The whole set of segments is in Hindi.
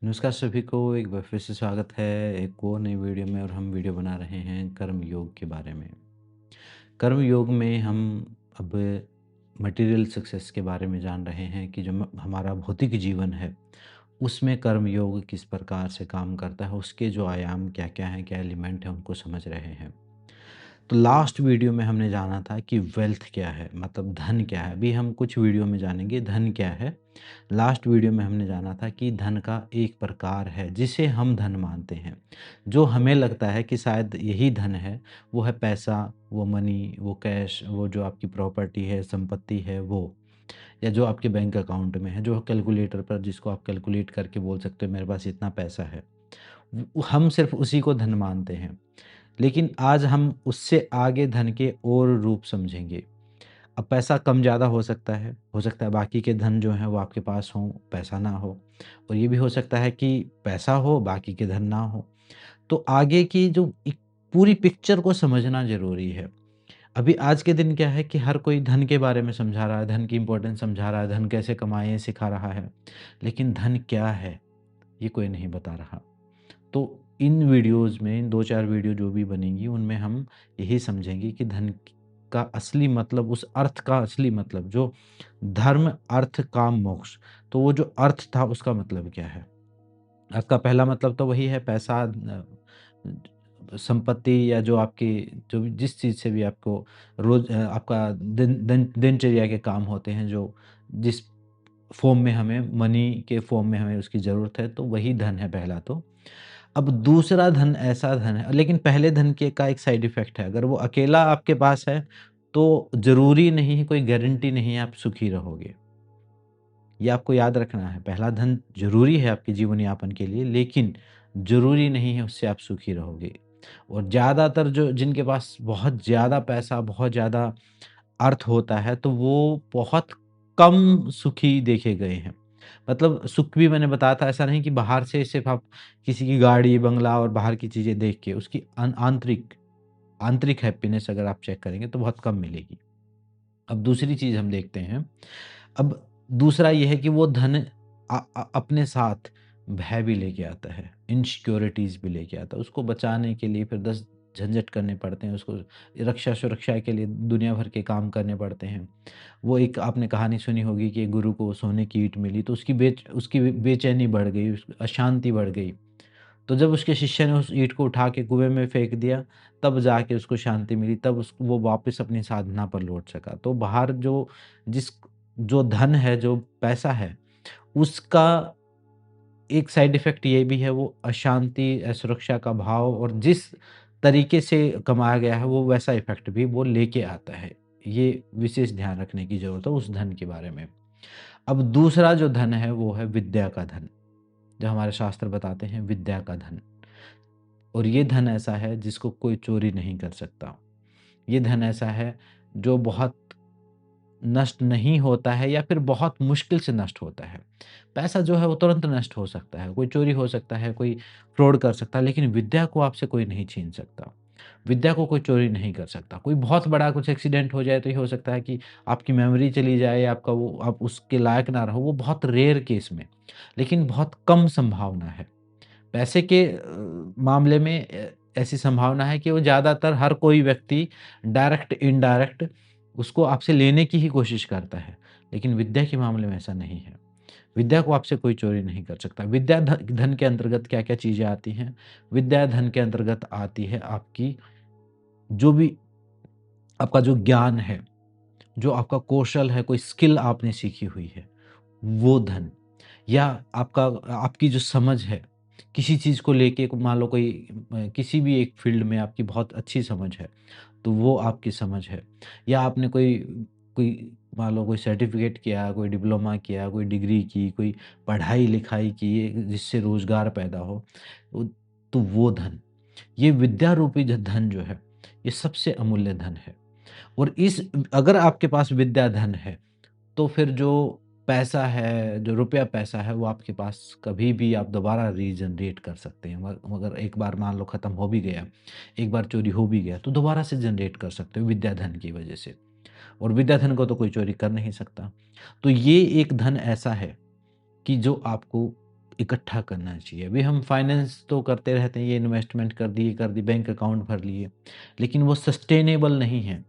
नमस्कार सभी को एक बार फिर से स्वागत है एक और नई वीडियो में। और हम वीडियो बना रहे हैं कर्म योग के बारे में। कर्म योग में हम अब मटेरियल सक्सेस के बारे में जान रहे हैं कि जो हमारा भौतिक जीवन है उसमें कर्म योग किस प्रकार से काम करता है, उसके जो आयाम क्या क्या हैं, क्या एलिमेंट हैं, उनको समझ रहे हैं। तो लास्ट वीडियो में हमने जाना था कि वेल्थ क्या है, मतलब धन क्या है। अभी हम कुछ वीडियो में जानेंगे धन क्या है। लास्ट वीडियो में हमने जाना था कि धन का एक प्रकार है जिसे हम धन मानते हैं, जो हमें लगता है कि शायद यही धन है। वो है पैसा, वो मनी, वो कैश, वो जो आपकी प्रॉपर्टी है, संपत्ति है वो, या जो आपके बैंक अकाउंट में है, जो कैलकुलेटर पर जिसको आप कैलकुलेट करके बोल सकते हो मेरे पास इतना पैसा है। हम सिर्फ उसी को धन मानते हैं। लेकिन आज हम उससे आगे धन के और रूप समझेंगे। अब पैसा कम ज़्यादा हो सकता है बाकी के धन जो हैं वो आपके पास हों, पैसा ना हो। और ये भी हो सकता है कि पैसा हो, बाकी के धन ना हो। तो आगे की जो एक पूरी पिक्चर को समझना ज़रूरी है। अभी आज के दिन क्या है कि हर कोई धन के बारे में समझा रहा है, धन की इम्पोर्टेंस समझा रहा है, धन कैसे कमाएँ सिखा रहा है। लेकिन धन क्या है, ये कोई नहीं बता रहा। तो इन वीडियोज़ में, इन 2-4 वीडियो जो भी बनेंगी, उनमें हम यही समझेंगे कि धन का असली मतलब, उस अर्थ का असली मतलब, जो धर्म, अर्थ, काम, मोक्ष। तो वो जो अर्थ था उसका मतलब क्या है? अर्थ का पहला मतलब तो वही है पैसा, संपत्ति, या जो आपकी जो भी जिस चीज़ से भी आपको आपका दिनचर्या के काम होते हैं, जो जिस फ़ॉर्म में हमें, मनी के फ़ॉर्म में हमें उसकी ज़रूरत है, तो वही धन है पहला तो। अब दूसरा धन ऐसा धन है, लेकिन पहले धन के का एक साइड इफ़ेक्ट है। अगर वो अकेला आपके पास है, तो ज़रूरी नहीं है, कोई गारंटी नहीं है आप सुखी रहोगे। ये आपको याद रखना है। पहला धन ज़रूरी है आपके जीवन यापन के लिए, लेकिन ज़रूरी नहीं है उससे आप सुखी रहोगे। और ज़्यादातर जो जिनके पास बहुत ज़्यादा पैसा, बहुत ज़्यादा अर्थ होता है, तो वो बहुत कम सुखी देखे गए हैं। मतलब सुख भी मैंने बताया था, ऐसा नहीं कि बाहर से सिर्फ़ आप किसी की गाड़ी, बंगला और बाहर की चीज़ें देख के उसकी आंतरिक आंतरिक हैप्पीनेस अगर आप चेक करेंगे तो बहुत कम मिलेगी। अब दूसरी चीज़ हम देखते हैं। अब दूसरा ये है कि वो धन अपने साथ भय भी लेके आता है, इनसिक्योरिटीज़ भी लेके आता है। उसको बचाने के लिए फिर 10 झंझट करने पड़ते हैं, उसको रक्षा-सुरक्षा के लिए दुनिया भर के काम करने पड़ते हैं। वो एक आपने कहानी सुनी होगी कि एक गुरु को सोने की ईंट मिली, तो उसकी बेचैनी बढ़ गई, अशांति बढ़ गई। तो जब उसके शिष्य ने उस ईंट को उठा के कुएँ में फेंक दिया, तब जाके उसको शांति मिली, तब वो वापस अपनी साधना पर लौट सका। तो बाहर जिस जो धन है, जो पैसा है, उसका एक साइड इफ़ेक्ट ये भी है, वो अशांति, असुरक्षा का भाव, और जिस तरीके से कमाया गया है, वो वैसा इफ़ेक्ट भी वो लेके आता है। ये विशेष ध्यान रखने की ज़रूरत है उस धन के बारे में। अब दूसरा जो धन है, वो है विद्या का धन, जो हमारे शास्त्र बताते हैं विद्या का धन। और ये धन ऐसा है जिसको कोई चोरी नहीं कर सकता। ये धन ऐसा है जो बहुत नष्ट नहीं होता है, या फिर बहुत मुश्किल से नष्ट होता है। पैसा जो है वो तुरंत नष्ट हो सकता है, कोई चोरी हो सकता है, कोई फ्रॉड कर सकता है, लेकिन विद्या को आपसे कोई नहीं छीन सकता। विद्या को कोई चोरी नहीं कर सकता। कोई बहुत बड़ा कुछ एक्सीडेंट हो जाए तो ये हो सकता है कि आपकी मेमोरी चली जाए, या आपका वो आप उसके लायक ना रहो, वो बहुत रेयर केस में, लेकिन बहुत कम संभावना है। पैसे के मामले में ऐसी संभावना है कि वो ज़्यादातर हर कोई व्यक्ति डायरेक्ट, इनडायरेक्ट उसको आपसे लेने की ही कोशिश करता है। लेकिन विद्या के मामले में ऐसा नहीं है। विद्या को आपसे कोई चोरी नहीं कर सकता। विद्या धन के अंतर्गत क्या-क्या चीज़ें आती हैं? विद्या धन के अंतर्गत आती है आपकी जो भी आपका जो ज्ञान है, जो आपका कौशल है, कोई स्किल आपने सीखी हुई है, वो धन, या आपकी जो समझ है, किसी चीज़ को लेके मान लो कोई किसी भी एक फ़ील्ड में आपकी बहुत अच्छी समझ है, तो वो आपकी समझ है। या आपने कोई कोई मान लो कोई सर्टिफ़िकेट किया, कोई डिप्लोमा किया, कोई डिग्री की, कोई पढ़ाई-लिखाई की जिससे रोज़गार पैदा हो, तो तो वो धन। ये विद्या रूपी धन जो है, ये सबसे अमूल्य धन है। और इस अगर आपके पास विद्या धन है, तो फिर जो पैसा है, जो रुपया पैसा है, वो आपके पास कभी भी आप दोबारा रीजनरेट कर सकते हैं। मगर एक बार मान लो ख़त्म हो भी गया, एक बार चोरी हो भी गया, तो दोबारा से जनरेट कर सकते हो विद्या धन की वजह से। और विद्या धन को तो कोई चोरी कर नहीं सकता। तो ये एक धन ऐसा है कि जो आपको इकट्ठा करना चाहिए। अभी हम फाइनेंस तो करते रहते हैं, ये इन्वेस्टमेंट कर दी, बैंक अकाउंट भर लिए, लेकिन वो सस्टेनेबल नहीं है।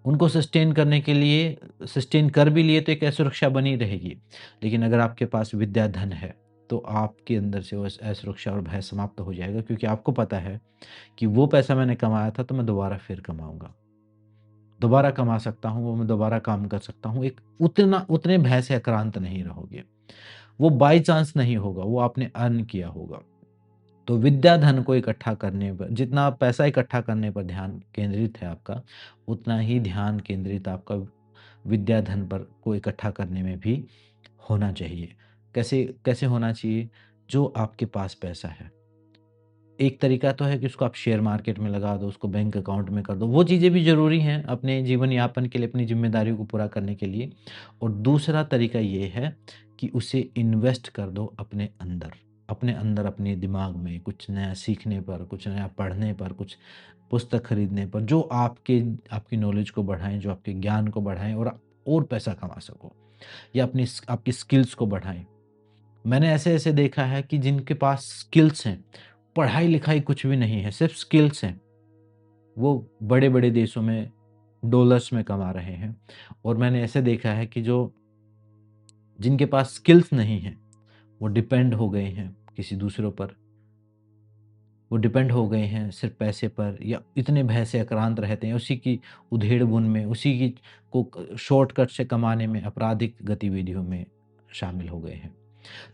उनको सस्टेन करने के लिए सस्टेन कर भी लिए तो एक असुरक्षा बनी रहेगी। लेकिन अगर आपके पास विद्या धन है, तो आपके अंदर से वो असुरक्षा और भय समाप्त हो जाएगा, क्योंकि आपको पता है कि वो पैसा मैंने कमाया था तो मैं दोबारा फिर कमाऊँगा। दोबारा कमा सकता हूँ, वो मैं दोबारा काम कर सकता हूँ। एक उतने भय से आक्रांत नहीं रहोगे। वो बाय चांस नहीं होगा, वो आपने अर्न किया होगा। तो विद्या धन को इकट्ठा करने पर, जितना आप पैसा इकट्ठा करने पर ध्यान केंद्रित है आपका, उतना ही ध्यान केंद्रित आपका विद्या धन पर को इकट्ठा करने में भी होना चाहिए। कैसे कैसे होना चाहिए? जो आपके पास पैसा है, एक तरीका तो है कि उसको आप शेयर मार्केट में लगा दो, उसको बैंक अकाउंट में कर दो। वो चीज़ें भी ज़रूरी हैं अपने जीवन यापन के लिए, अपनी ज़िम्मेदारियों को पूरा करने के लिए। और दूसरा तरीका ये है कि उसे इन्वेस्ट कर दो अपने अंदर। अपने अंदर, अपने दिमाग में कुछ नया सीखने पर, कुछ नया पढ़ने पर, कुछ पुस्तक खरीदने पर, जो आपकी नॉलेज को बढ़ाएँ, जो आपके ज्ञान को बढ़ाएँ और पैसा कमा सको, या आपकी स्किल्स को बढ़ाएँ। मैंने ऐसे-ऐसे देखा है कि जिनके पास स्किल्स हैं, पढ़ाई-लिखाई कुछ भी नहीं है, सिर्फ़ स्किल्स हैं, वो बड़े-बड़े देशों में डॉलर्स में कमा रहे हैं। और मैंने ऐसे देखा है कि जो जिनके पास स्किल्स नहीं हैं, वो डिपेंड हो गए हैं किसी दूसरों पर। वो डिपेंड हो गए हैं सिर्फ़ पैसे पर, या इतने भय से आक्रांत रहते हैं, उसी की उधेड़-बुन में, उसी की को शॉर्टकट से कमाने में, आपराधिक गतिविधियों में शामिल हो गए हैं।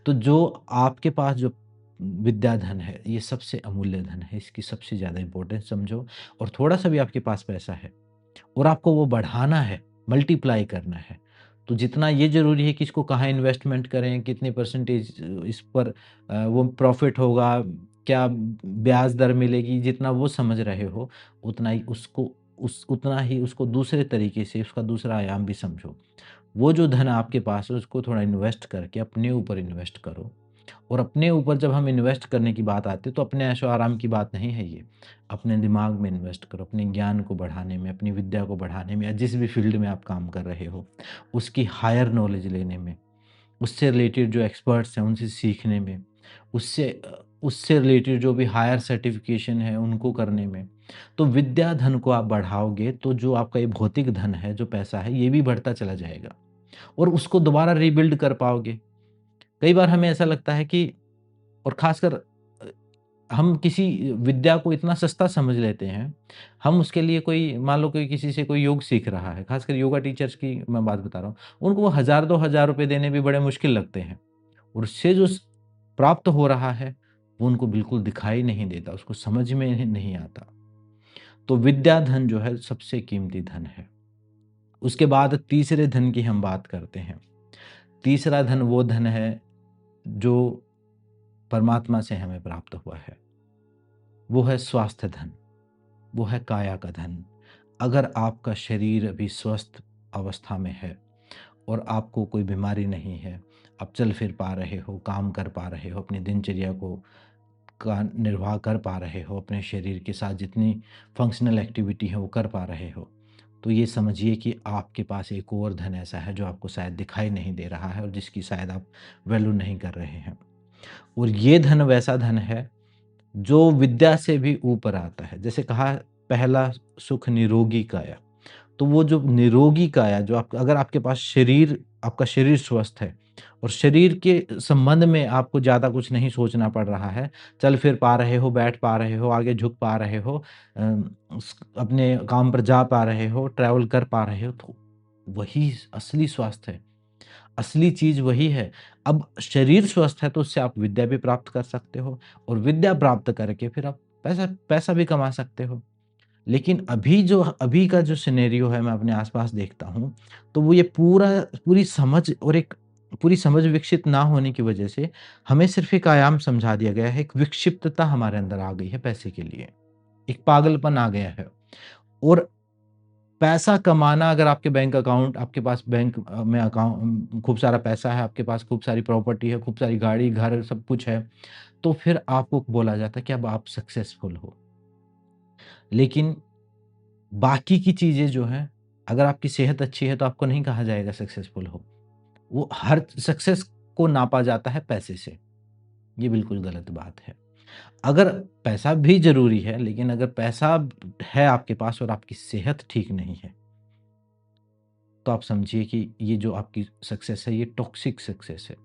तो जो आपके पास जो विद्या धन है, ये सबसे अमूल्य धन है, इसकी सबसे ज़्यादा इम्पोर्टेंस समझो। और थोड़ा-सा भी आपके पास पैसा है और आपको वो बढ़ाना है, मल्टीप्लाई करना है, तो जितना ये ज़रूरी है कि इसको कहाँ इन्वेस्टमेंट करें, कितने परसेंटेज इस पर वो प्रॉफ़िट होगा, क्या ब्याज दर मिलेगी, जितना वो समझ रहे हो, उतना ही उसको दूसरे तरीके से, उसका दूसरा आयाम भी समझो। वो जो धन आपके पास है, उसको थोड़ा इन्वेस्ट करके अपने ऊपर इन्वेस्ट करो। और अपने ऊपर जब हम इन्वेस्ट करने की बात आती है, तो अपने ऐशो-आराम की बात नहीं है ये। अपने दिमाग में इन्वेस्ट करो, अपने ज्ञान को बढ़ाने में, अपनी विद्या को बढ़ाने में, या जिस भी फ़ील्ड में आप काम कर रहे हो, उसकी हायर नॉलेज लेने में, उससे रिलेटेड जो एक्सपर्ट्स हैं, उनसे सीखने में, उससे रिलेटेड जो भी हायर सर्टिफ़िकेशन है, उनको करने में। तो विद्या धन को आप बढ़ाओगे, तो जो आपका ये भौतिक धन है, जो पैसा है, ये भी बढ़ता चला जाएगा और उसको दोबारा रीबिल्ड कर पाओगे। कई बार हमें ऐसा लगता है कि, और ख़ासकर हम किसी विद्या को इतना सस्ता समझ लेते हैं, हम उसके लिए कोई, मान लो कोई किसी से कोई योग सीख रहा है, ख़ासकर योगा टीचर्स की मैं बात बता रहा हूँ, उनको वो 1000 2000 रुपए देने भी बड़े मुश्किल लगते हैं और उससे जो प्राप्त हो रहा है, वो उनको बिल्कुल दिखाई नहीं देता, उसको समझ में नहीं आता। तो विद्या धन जो है सबसे कीमती धन है। उसके बाद तीसरे धन की हम बात करते हैं। तीसरा धन वो धन है जो परमात्मा से हमें प्राप्त हुआ है। वो है स्वास्थ्य धन, वो है काया का धन। अगर आपका शरीर अभी स्वस्थ अवस्था में है और आपको कोई बीमारी नहीं है, आप चल फिर पा रहे हो, काम कर पा रहे हो, अपनी दिनचर्या को का निर्वाह कर पा रहे हो, अपने शरीर के साथ जितनी फंक्शनल एक्टिविटी है वो कर पा रहे हो, तो ये समझिए कि आपके पास एक और धन ऐसा है जो आपको शायद दिखाई नहीं दे रहा है और जिसकी शायद आप वैल्यू नहीं कर रहे हैं। और ये धन वैसा धन है जो विद्या से भी ऊपर आता है। जैसे कहा, पहला सुख निरोगी काया। तो वो जो निरोगी काया, जो आप, अगर आपके पास आपका शरीर स्वस्थ है और शरीर के संबंध में आपको ज़्यादा कुछ नहीं सोचना पड़ रहा है, चल फिर पा रहे हो, बैठ पा रहे हो, आगे झुक पा रहे हो, अपने काम पर जा पा रहे हो, ट्रैवल कर पा रहे हो, तो वही असली स्वास्थ्य है। असली चीज़ वही है। अब शरीर स्वस्थ है तो उससे आप विद्या भी प्राप्त कर सकते हो और विद्या प्राप्त करके फिर आप पैसा पैसा भी कमा सकते हो। लेकिन अभी का जो सिनेरियो है, मैं अपने आस-पास देखता हूँ, तो वो ये पूरी समझ विकसित ना होने की वजह से हमें सिर्फ़ एक आयाम समझा दिया गया है, एक विक्षिप्तता हमारे अंदर आ गई है पैसे के लिए, एक पागलपन आ गया है। और पैसा कमाना, अगर आपके पास बैंक में खूब सारा पैसा है, आपके पास खूब सारी प्रॉपर्टी है, खूब सारी गाड़ी, घर सब कुछ है, तो फिर आपको बोला जाता है कि अब आप सक्सेसफुल हो। लेकिन बाकी की चीज़ें जो हैं, अगर आपकी सेहत अच्छी है तो आपको नहीं कहा जाएगा सक्सेसफुल हो। वो हर सक्सेस को नापा जाता है पैसे से। ये बिल्कुल गलत बात है। अगर पैसा भी ज़रूरी है, लेकिन अगर पैसा है आपके पास और आपकी सेहत ठीक नहीं है, तो आप समझिए कि ये जो आपकी सक्सेस है, ये टॉक्सिक सक्सेस है।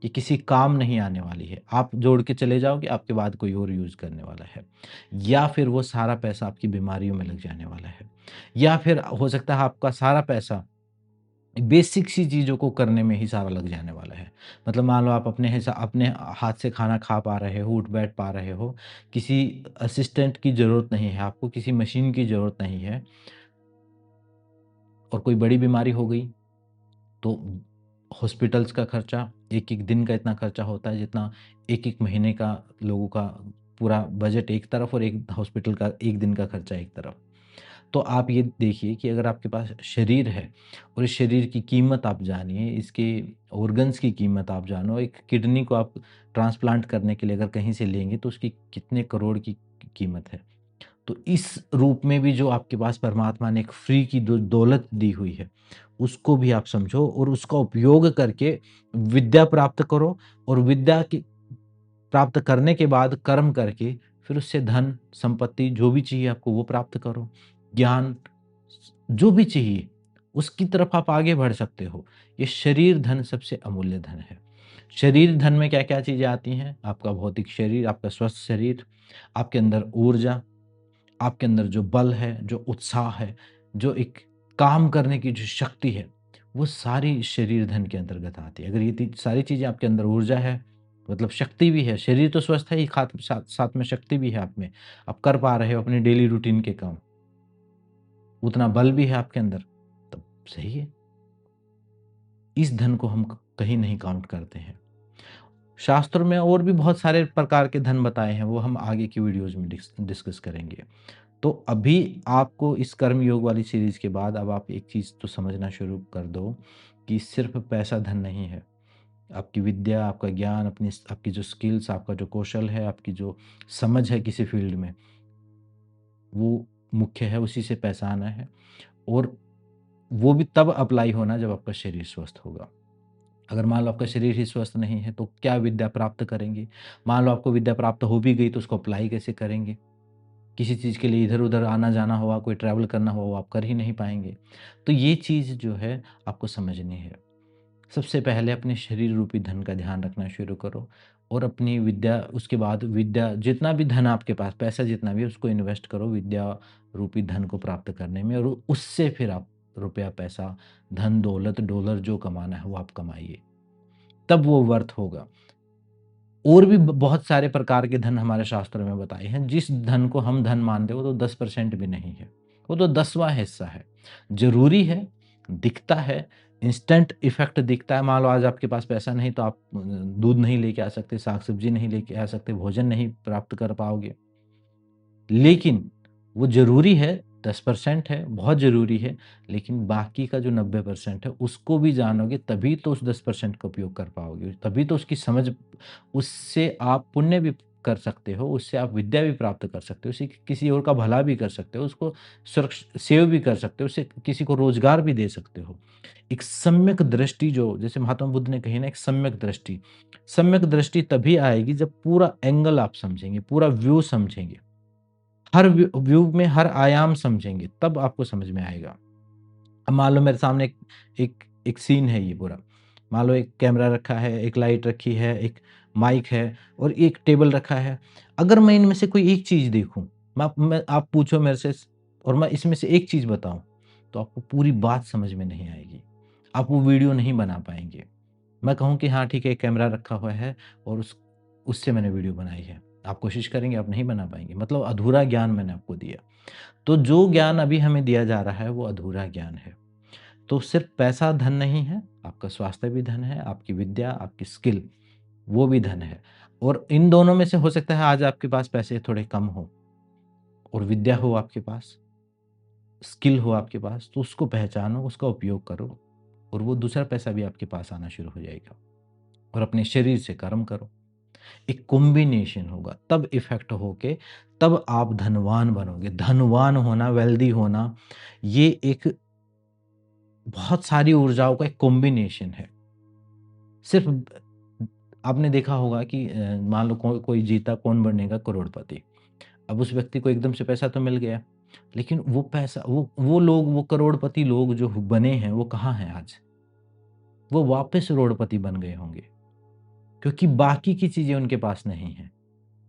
ये किसी काम नहीं आने वाली है। आप जोड़ के चले जाओगे, आपके बाद कोई और यूज़ करने वाला है। या फिर वो सारा पैसा आपकी बीमारियों में लग जाने वाला है। या फिर हो सकता है आपका सारा पैसा बेसिक सी चीज़ों को करने में ही सारा लग जाने वाला है। मतलब मान लो आप अपने हाथ से खाना खा पा रहे हो, उठ-बैठ पा रहे हो, किसी असिस्टेंट की ज़रूरत नहीं है आपको, किसी मशीन की ज़रूरत नहीं है और कोई बड़ी बीमारी हो गई, तो हॉस्पिटल्स का खर्चा, एक-एक दिन का इतना खर्चा होता है जितना 1-1 महीने का लोगों का पूरा बजट एक तरफ और एक हॉस्पिटल का 1 दिन का खर्चा एक तरफ। तो आप ये देखिए कि अगर आपके पास शरीर है और इस शरीर की कीमत आप जानिए, इसके ऑर्गन्स की कीमत आप जानो, एक किडनी को आप ट्रांसप्लांट करने के लिए अगर कहीं से लेंगे तो उसकी कितने करोड़ की कीमत है। तो इस रूप में भी जो आपके पास परमात्मा ने एक फ्री की दौलत दी हुई है, उसको भी आप समझो और उसका उपयोग करके विद्या प्राप्त करो और विद्या की प्राप्त करने के बाद कर्म करके फिर उससे धन, संपत्ति जो भी चाहिए आपको वो प्राप्त करो। ज्ञान जो भी चाहिए उसकी तरफ आप आगे बढ़ सकते हो। ये शरीर धन सबसे अमूल्य धन है। शरीर धन में क्या-क्या चीज़ें आती हैं? आपका भौतिक शरीर, आपका स्वस्थ शरीर, आपके अंदर ऊर्जा, आपके अंदर जो बल है, जो उत्साह है, जो एक काम करने की जो शक्ति है, वो सारी शरीर धन के अंतर्गत आती है। अगर ये ती सारी चीज़ें आपके अंदर ऊर्जा है, मतलब शक्ति भी है, शरीर तो स्वस्थ है ही साथ साथ में शक्ति भी है आप में। आप कर पा रहे हो अपने डेली रूटीन के काम, उतना बल भी है आपके अंदर, तब सही है। इस धन को हम कहीं नहीं काउंट करते हैं। शास्त्रों में और भी बहुत सारे प्रकार के धन बताए हैं, वो हम आगे की वीडियोज़ में डिस्कस करेंगे। तो अभी आपको इस कर्म योग वाली सीरीज़ के बाद अब आप एक चीज़ तो समझना शुरू कर दो कि सिर्फ़ पैसा धन नहीं है। आपकी विद्या, आपका ज्ञान, आपकी जो स्किल्स, आपका जो कौशल है, आपकी जो समझ है किसी फ़ील्ड में, वो मुख्य है, उसी से पैसा आना है और वो भी तब अप्लाई होना जब आपका शरीर स्वस्थ होगा। अगर मान लो आपका शरीर ही स्वस्थ नहीं है, तो क्या विद्या प्राप्त करेंगे? मान लो आपको विद्या प्राप्त हो भी गई, तो उसको अप्लाई कैसे करेंगे? किसी चीज़ के लिए इधर-उधर आना-जाना हुआ, कोई ट्रैवल करना हुआ, वो आप कर ही नहीं पाएँगे। तो ये चीज़ जो है आपको समझनी है। सबसे पहले अपने शरीर रूपी धन का ध्यान रखना शुरू करो और अपनी विद्या उसके बाद विद्या जितना भी धन आपके पास पैसा जितना भी है उसको इन्वेस्ट करो विद्या रूपी धन को प्राप्त करने में और उससे फिर आप रुपया, पैसा, धन, दौलत, डॉलर जो कमाना है वो आप कमाइए। तब वो वर्थ होगा। और भी ब बहुत सारे प्रकार के धन हमारे शास्त्रों में बताए हैं। जिस धन को हम धन मानते हो तो 10% भी नहीं है। वो तो 10वाँ हिस्सा है। ज़रूरी है, दिखता है, इंस्टेंट इफ़ेक्ट दिखता है। मान लो आज आपके पास पैसा नहीं तो आप दूध नहीं लेके आ सकते, साग-सब्ज़ी नहीं लेके आ सकते, भोजन नहीं प्राप्त कर पाओगे। लेकिन वो ज़रूरी है, 10% है, बहुत ज़रूरी है, लेकिन बाकी का जो 90% है, उसको भी जानोगे तभी तो उस 10% का उपयोग कर पाओगे। तभी तो उसकी समझ उससे आप पुण्य भी कर सकते हो, उससे आप विद्या भी प्राप्त कर सकते हो, उससे किसी और का भला भी कर सकते हो, उसको सेव भी कर सकते हो, उससे किसी को रोज़गार भी दे सकते हो। एक सम्यक दृष्टि जो जैसे महात्मा बुद्ध ने कही ना एक सम्यक दृष्टि तभी आएगी जब पूरा एंगल आप समझेंगे, पूरा व्यू समझेंगे। हर व्यू में हर आयाम समझेंगे, तब आपको समझ में आएगा। अब मान लो मेरे सामने एक एक सीन है ये पूरा। मान लो एक कैमरा रखा है, एक लाइट रखी है, एक माइक है और एक टेबल रखा है। अगर मैं इनमें से कोई एक चीज़ देखूँ, आप पूछो मेरे से और मैं इसमें से एक चीज़ बताऊँ, तो आपको पूरी बात समझ में नहीं आएगी। आप वो वीडियो नहीं बना पाएँगे। मैं कहूँ कि हाँ, ठीक है, एक कैमरा रखा हुआ है और उससे मैंने वीडियो बनाई है। आप कोशिश करेंगे, आप नहीं बना पाएँगे। मतलब अधूरा ज्ञान मैंने आपको दिया। तो जो ज्ञान अभी हमें दिया जा रहा है, वो अधूरा ज्ञान है। तो सिर्फ़ पैसा धन नहीं है, आपका स्वास्थ्य भी धन है, आपकी विद्या, आपकी स्किल, वो भी धन है। और इन दोनों में से हो सकता है आज आपके पास पैसे थोड़े कम हों और विद्या हो आपके पास, स्किल हो आपके पास, तो उसको पहचानो, उसका उपयोग करो और वो दूसरा पैसा भी आपके पास आना शुरू हो जाएगा। और अपने शरीर से कर्म करो। एक कॉम्बिनेशन होगा, तब इफ़ेक्ट होके तब आप धनवान बनोगे। धनवान होना, वेल्दी होना, ये एक बहुत सारी ऊर्जाओं का एक कॉम्बिनेशन है। सिर्फ़ आपने देखा होगा कि मान लो कोई जीता कौन बनेगा करोड़पति। अब उस व्यक्ति को एकदम से पैसा तो मिल गया, लेकिन वो पैसा वो लोग वो करोड़पति लोग जो बने हैं वो कहाँ हैं आज? वो वापस करोड़पति बन गए होंगे, क्योंकि बाकी की चीज़ें उनके पास नहीं हैं।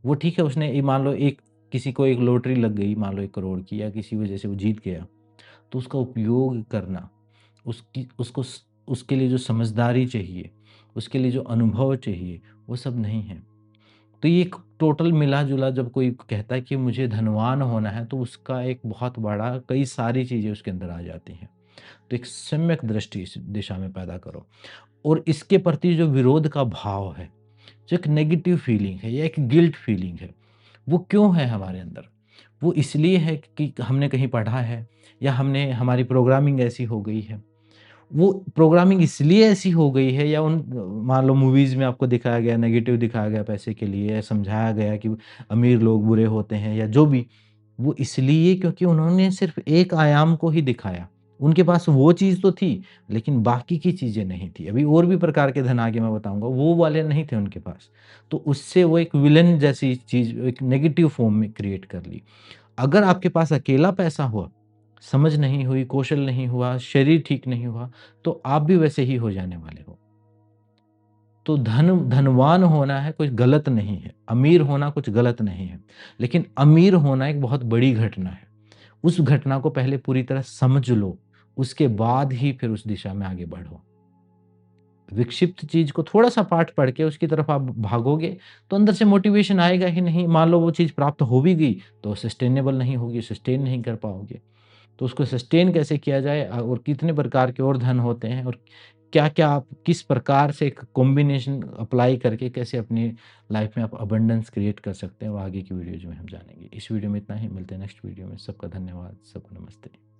वो ठीक है उसने मान लो एक किसी को एक लॉटरी लग गई मान लो 1 करोड़ की या किसी वजह से वो जीत गया, तो उसका उपयोग करना, उसकी उसको स उसके लिए जो समझदारी चाहिए, उसके लिए जो अनुभव चाहिए, वो सब नहीं है। तो ये एक टोटल मिला-जुला जब कोई कहता है कि मुझे धनवान होना है, तो उसका एक बहुत बड़ा कई सारी चीज़ें उसके अंदर आ जाती हैं। तो एक सम्यक दृष्टि इस दिशा में पैदा करो और इसके प्रति जो विरोध का भाव है, जो एक नेगेटिव फीलिंग है या एक गिल्ट फीलिंग है, वो क्यों है हमारे अंदर? वो इसलिए है कि हमने कहीं पढ़ा है या हमने हमारी प्रोग्रामिंग ऐसी हो गई है। वो प्रोग्रामिंग इसलिए ऐसी हो गई है या मान लो मूवीज़ में आपको दिखाया गया, नेगेटिव दिखाया गया पैसे के लिए या समझाया गया कि अमीर लोग बुरे होते हैं या जो भी, वो इसलिए क्योंकि उन्होंने सिर्फ़ एक आयाम को ही दिखाया। उनके पास वो चीज़ तो थी, लेकिन बाकी की चीज़ें नहीं थी। अभी और भी प्रकार के धन आगे मैं बताऊँगा, वो वाले नहीं थे उनके पास। तो उससे वो एक विलेन जैसी चीज़ एक नेगेटिव फ़ॉर्म में क्रिएट कर ली। अगर आपके पास अकेला पैसा हुआ, समझ नहीं हुई, कौशल नहीं हुआ, शरीर ठीक नहीं हुआ, तो आप भी वैसे ही हो जाने वाले हो। तो धनवान होना है कुछ गलत नहीं है, अमीर होना कुछ गलत नहीं है, लेकिन अमीर होना एक बहुत बड़ी घटना है। उस घटना को पहले पूरी तरह समझ लो, उसके बाद ही फिर उस दिशा में आगे बढ़ो। विक्षिप्त चीज़ को थोड़ा-सा पाठ पढ़ के उसकी तरफ आप भागोगे, तो अंदर से मोटिवेशन आएगा ही नहीं। मान लो वो चीज़ प्राप्त हो भी गई, तो सस्टेनेबल नहीं होगी, सस्टेन नहीं कर पाओगे। तो उसको सस्टेन कैसे किया जाए और कितने प्रकार के और धन होते हैं और क्या-क्या आप किस प्रकार से एक कॉम्बिनेशन अप्लाई करके कैसे अपनी लाइफ में आप अबंडेंस क्रिएट कर सकते हैं, वो आगे की वीडियोज़ में हम जानेंगे। इस वीडियो में इतना ही, मिलते हैं नेक्स्ट वीडियो में। सबका धन्यवाद, सबको नमस्ते।